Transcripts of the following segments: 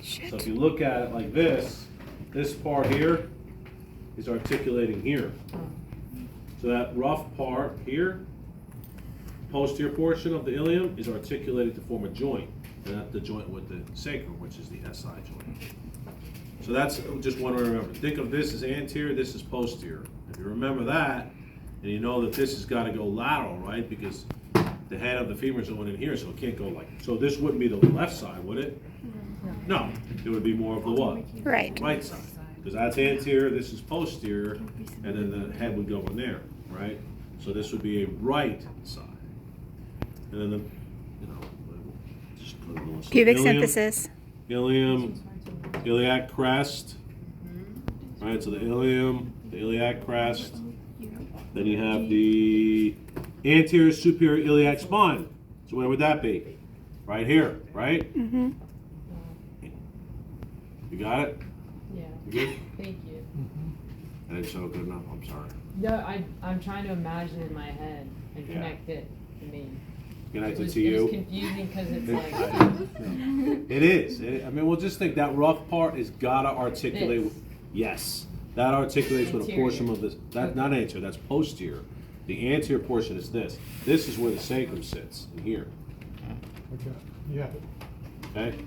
So if you look at it like this part here is articulating here. So that rough part here, posterior portion of the ilium, is articulated to form a joint. And that's the joint with the sacrum, which is the SI joint. So that's just one way to remember. Think of this as anterior, this is posterior. If you remember that, and you know that this has got to go lateral, right? Because the head of the femur is going in here, so it can't go like, so this wouldn't be the left side, would it? No, it would be more of the what? Right. Right side. Because that's anterior, this is posterior, and then the head would go in there, right? So this would be a right side. And then the, just put a little Pubic ilium, symphysis. Ilium, iliac crest, right? So the ilium, the iliac crest. Then you have the anterior superior iliac spine. So where would that be? Right here, right? Mm-hmm. You got it? Yeah. You good? Thank you. I didn't show good enough. I'm sorry. No, I'm trying to imagine in my head and Yeah. connect it to me. Connected It to was you. confusing because it's like It is. I mean, we'll just think that rough part is gotta articulate. This. Yes, that articulates with a Anterior. portion of this. That not anterior. That's posterior. The anterior portion is this. This is where the sacrum sits in here. Okay, yeah. Okay.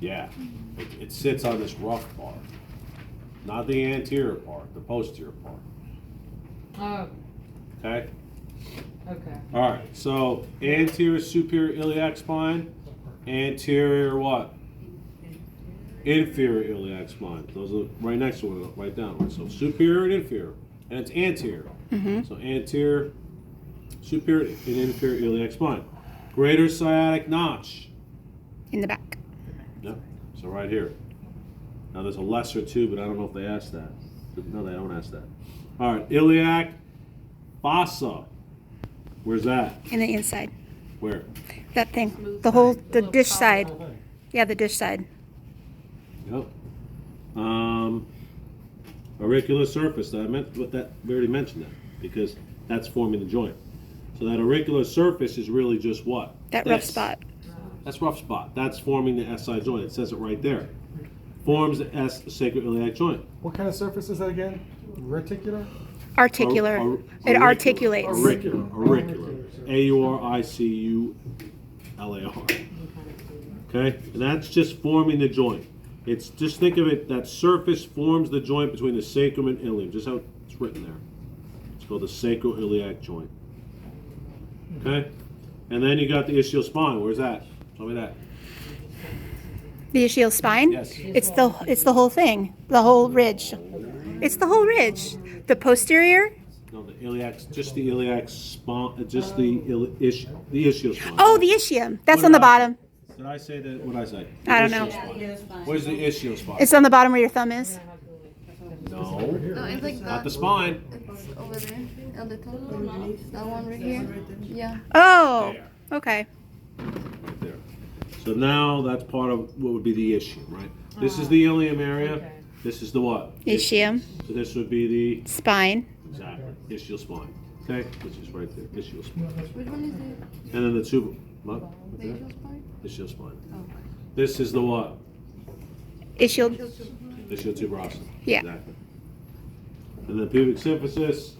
Yeah. It sits on this rough part, not the anterior part, the posterior part. oh, Okay. okay. All right. So anterior superior iliac spine, anterior what? Inferior iliac spine. Those are right next to one another. Write down. Right? So superior and inferior, and it's anterior. Mm-hmm. So anterior, superior, and inferior iliac spine. Greater sciatic notch. In the back. Yep. So right here. Now there's a lesser too, but I don't know if they asked that. No, they don't ask that. All right. Iliac fossa. Where's that? In the inside. Where? That thing. The whole, the Little dish top side. of it. Yeah, the dish side. Yep. Auricular surface. I meant what that. We already mentioned that because that's forming the joint. So that auricular surface is really just what? That rough This. spot. That's rough spot. That's forming the SI joint. It says it right there. Forms the sacroiliac joint. What kind of surface is that again? Reticular? Articular. It articulates. Auricular. Auricular. A-U-R-I-C-U-L-A-R. Okay? And that's just forming the joint. It's just think of it, that surface forms the joint between the sacrum and ilium, just how it's written there. It's called the sacroiliac joint. Okay? And then you got the ischial spine. Where's that? Show me that. The ischial spine. Yes. It's the whole thing. The whole ridge. It's the whole ridge. The posterior. No, the iliac, just the iliac spine, just the ischial spine. Oh, the ischium. That's What on the about- bottom. Did I say that? What did I say? I don't Ischial know. spine. Where's the ischial spine? It's on the bottom where your thumb is. No, No, it's like not that. the spine. It's over there, at the top. That one right here. Yeah. Oh. There. Okay. Right there. So now that's part of what would be the ischium, right? This is the ilium area. Okay. This is the what? Ischium. So this would be the Spine. exactly ischial spine. Okay, which is right there, ischial spine. Which one is it? And then the two what? The ischial spine? Ischial spine. Oh. This is the what? Ischial. Ischial tuberosum. Yeah. Exactly. And the pubic symphysis,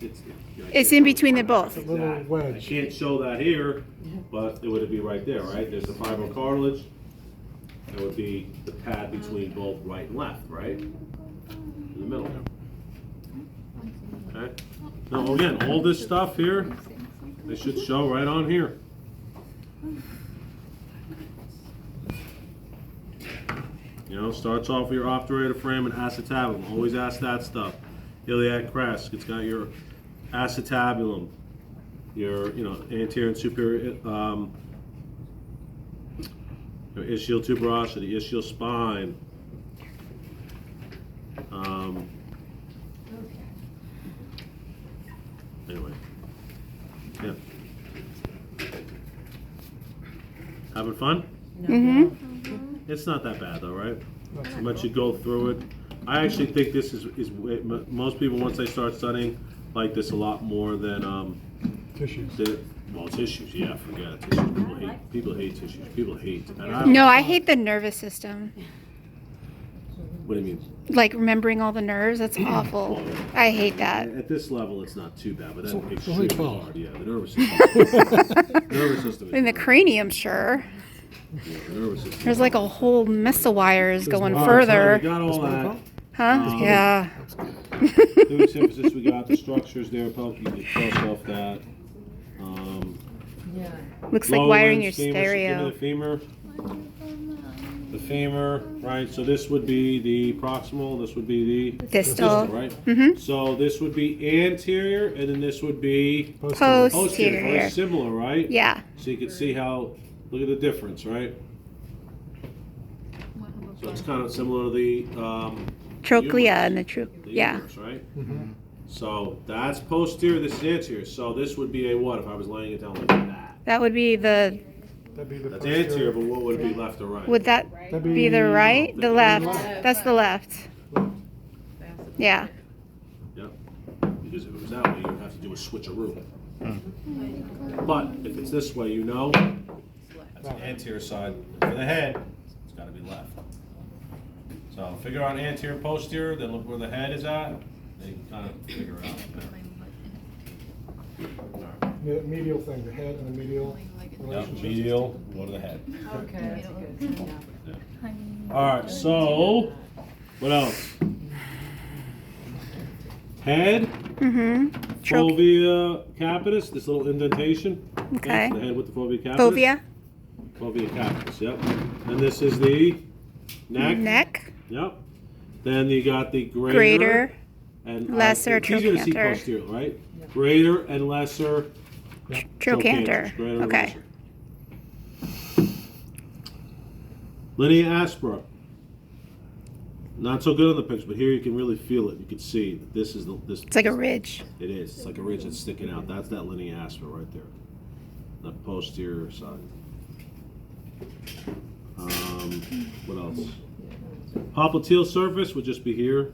It's in between the both. A little I wedge. can't show that here, but it would be right there, right? There's the fibrocartilage. That would be the pad between both right and left, right? In the middle. Okay? Now, again, all this stuff here, they should show right on here. You know, starts off with your obturator frame and acetabulum. Always ask that stuff. Iliac crest. It's got your acetabulum, your anterior and superior your ischial tuberosity, ischial spine. Anyway, yeah. Having fun? Mm-hmm. It's not that bad though, right? Once you go through it, I actually think this is most people once they start studying like this a lot more than Tissues. well, tissues. Yeah, forget it. Tissues. People hate tissues. People hate. And No, I hate the nervous system. What do you mean? Like remembering all the nerves. That's awful. I hate that. At this level, it's not too bad, but that's only extremely 12. hard. Yeah, the nervous system. Nervous system. is In the hard. cranium, sure. Yeah, the nervous system. There's like a whole mess of wires going All right, so further. we got all that. Huh? Yeah. Doing emphasis, we got the structures there. Probably you can cross off that. Yeah. Looks like Low wiring your lens femur, stereo. The femur. The femur, right? So this would be the proximal. This would be the Distal. right? Mhm. So this would be anterior, and then this would be Posterior. posterior. Very similar, right? Yeah. So you can see how. Look at the difference, right? So it's kind of similar to the Trochlea humerus. and the The yeah. humerus, right? So that's posterior. This is anterior. So this would be a what if I was laying it down like that? That would be the. That'd be the That's posterior. anterior, but what would it be, left or right? Would that That'd be the right? The left. left. That's the left. Yeah. Yep. Because if it was that way, you would have to do a switcheroo. But if it's this way, you know, that's the anterior side. For the head, it's got to be left. So figure out anterior, posterior, then look where the head is at. Then you can kind of figure it out. The medial thing, the head and the medial Yep, relationship. medial, go to the head. Okay, that's a good. Yeah. All right, so what else? Head, Mm-hmm. fovea capitis, this little indentation. Okay. That's the head with the fovea capitis. Fovea. Fovea capitis, yep. And this is the neck. Neck. Yep. Then you got the greater, Greater. and lesser it's easier to see trochanter. posterior, right? Greater and lesser Trochanter. Greater and Okay. lesser. Linea aspera. Not so good on the picture, but here you can really feel it. You can see that this is this. It's like a ridge. It is. It's like a ridge that's sticking out. That's that linea aspera right there. The posterior side. What else? Popliteal surface would just be here.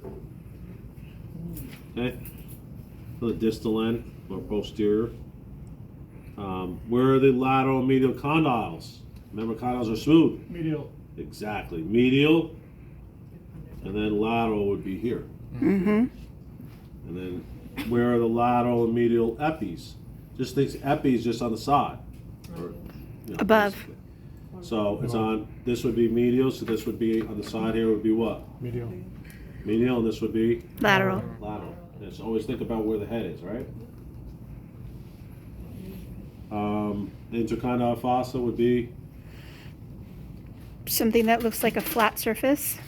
Okay. The distal end or posterior. Where are the lateral and medial condyles? Remember, condyles are smooth. Medial. Exactly. Medial, and then lateral would be here. Mm-hmm. And then where are the lateral and medial epis? Just think epis just on the side. Or, Above. basically. So it's on, this would be medial, so this would be on the side here would be what? Medial. Medial, and this would be Lateral. lateral. And so always think about where the head is, right? Intercondyle fossa would be, Something that looks like a flat surface.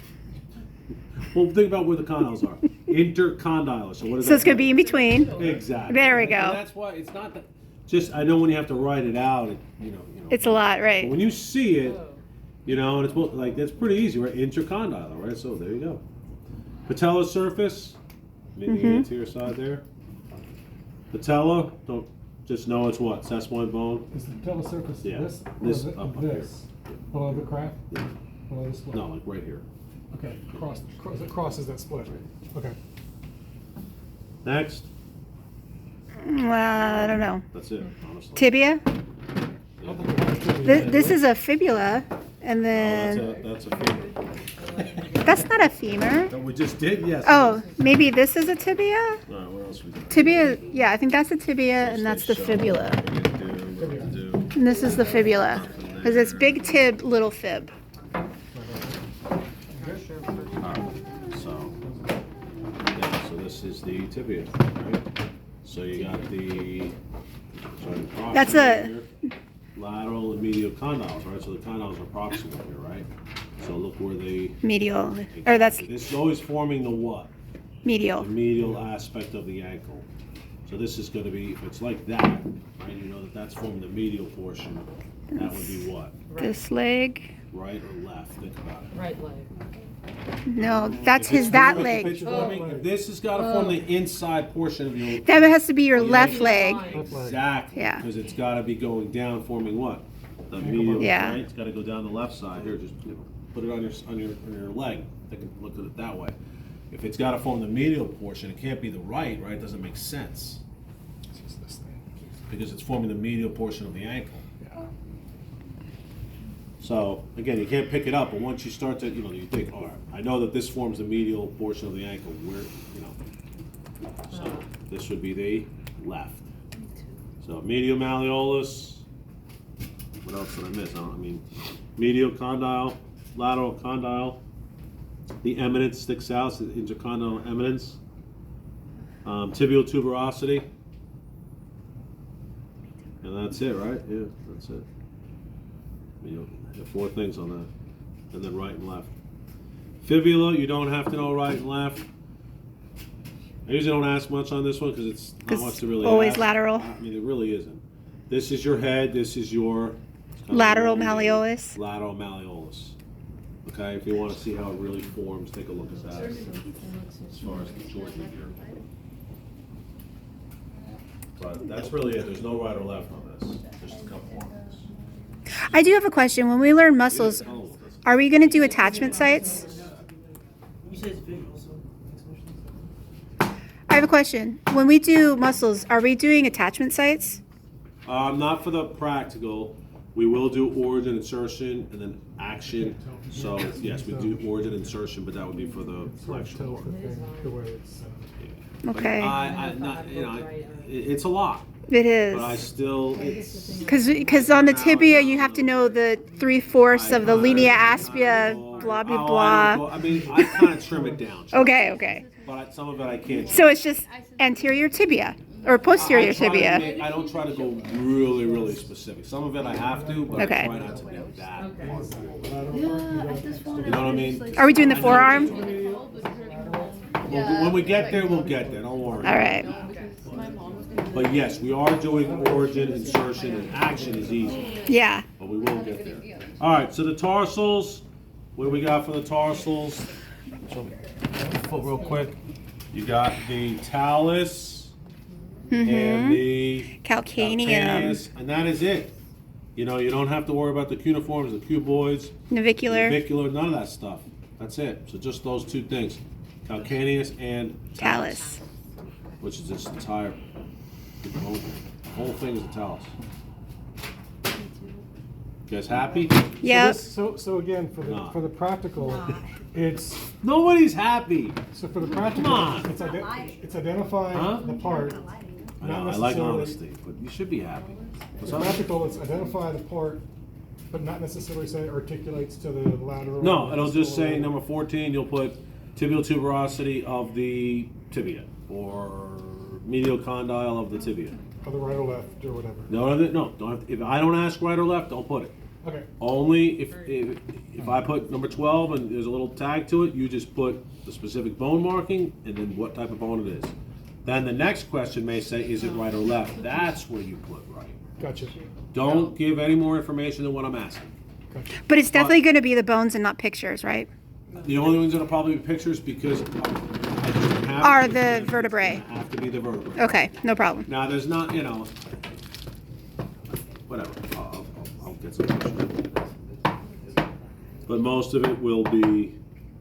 well, think about where the condyles are. Intercondylar. So what is So that? it's gonna be in between. Exactly. There we And go. that's why it's not that. Just I know when you have to write it out, you know. It's a lot, But right? when you see it, Oh. you know, and it's like that's pretty easy, right? Intercondylar, right? So there you go. Patella surface, maybe Mhm. anterior side there. Patella, don't just know it's what sesamoid bone. Is the patella surface Yeah, this? Or this is it up this? Below the craft? Yeah. Below the split? No, like right here. Okay, it crosses that split. Okay. Next, I don't know. that's it. Honestly. Tibia. Yeah. This is a fibula, and Oh, then that's a femur. that's not a femur. That we just did, yes. Oh, maybe this is a tibia. All right, what else we got? Tibia. Yeah, I think that's a tibia, and that's the fibula. And this is the fibula, because it's big tib, little fib. So, yeah, so this is the tibia, right? So you got the, sorry, the That's proximal a- here, lateral and medial condyles, right? So the condyles are proximal here, right? So look where they. Medial, or that's This is always forming the what? medial. The medial aspect of the ankle. So this is going to be, if it's like that, right? You know that that's forming the medial portion. That would be what? This leg. Right or left? Think about it. Right leg. No, that's If it's his that forming- if leg. it's forming- if this has got to form the inside portion of your. That has to be your left Leg. leg. Left leg. Exactly. Yeah. Because it's got to be going down, forming what? The medial. Yeah. Right? It's got to go down the left side. Here, just put it on your leg. Take a look at it that way. If it's got to form the medial portion, it can't be the right. Right? It doesn't make sense It's just this thing. because it's forming the medial portion of the ankle. Yeah. So again, you can't pick it up, but once you start to, you think, all right, I know that this forms the medial portion of the ankle. So this would be the left. So medial malleolus. What else did I miss? Medial condyle, lateral condyle. The eminence sticks out, so the intercondyle eminence. Tibial tuberosity. And that's it, right? Yeah, that's it. There are 4 things on that. And then right and left. Fibula, you don't have to know right and left. I usually don't ask much on this one because it's not much to really always ask. lateral. It really isn't. This is your head, this is your... Lateral malleolus. Lateral malleolus. Okay, if you want to see how it really forms, take a look at that. As far as the joint here. But that's really it. There's no right or left on this. Just a couple on this. I do have a question. When we learn muscles, are we going to do attachment sites? I have a question. When we do muscles, are we doing attachment sites? Not for the practical. We will do origin, insertion, and then action. So yes, we do origin, insertion, but that would be for the flexion Tells part. the thing the way it's. Okay. It's a lot, It is. but I still, it's. Because on the tibia, you have to know the 3/4 of the linea aspia, blah, blah, blah. I kind of trim it down. Okay, okay. But some of it I can't. So it's just anterior tibia or posterior I try to tibia. I don't try to go really, really specific. Some of it I have to, but Okay. I try not to be that. Yeah, I just wanted You know what I mean? Are we doing the forearm? When we get there, we'll get there. Don't worry. All right. But yes, we are doing origin, insertion, and action is easy. Yeah. But we will get there. All right, so the tarsals, what do we got for the tarsals? So, foot real quick. You got the talus and the Calcaneum, calcaneus, and that is it. You don't have to worry about the cuneiforms, the cuboids, navicular, navicular, none of that stuff. That's it. So just those 2 things, calcaneus and talus. which is this entire, the whole thing is a talus. You guys happy? Yep. So again, Nah. for the practical, it's Nobody's happy. so for the practical, Come on. it's identifying Huh? the part. I Not know, I like necessarily- honesty, but you should be happy. What's For up? practical, it's identify the part, but not necessarily say articulates to the lateral. No, it'll just say distal. number 14, you'll put tibial tuberosity of the tibia, or medial condyle of the tibia. Or the right or left or whatever. No, don't have to, if I don't ask right or left, don't put it. Okay. Only if I put number 12 and there's a little tag to it, you just put the specific bone marking and then what type of bone it is. Then the next question may say, is it right or left? That's where you put right. Gotcha. Don't give any more information than what I'm asking. Gotcha. But it's definitely going to be the bones and not pictures, right? The only ones that'll probably be pictures because I just have Are to- the vertebrae. have to be the vertebrae. Okay, no problem. Now there's not, whatever. I'll get some. But most of it will be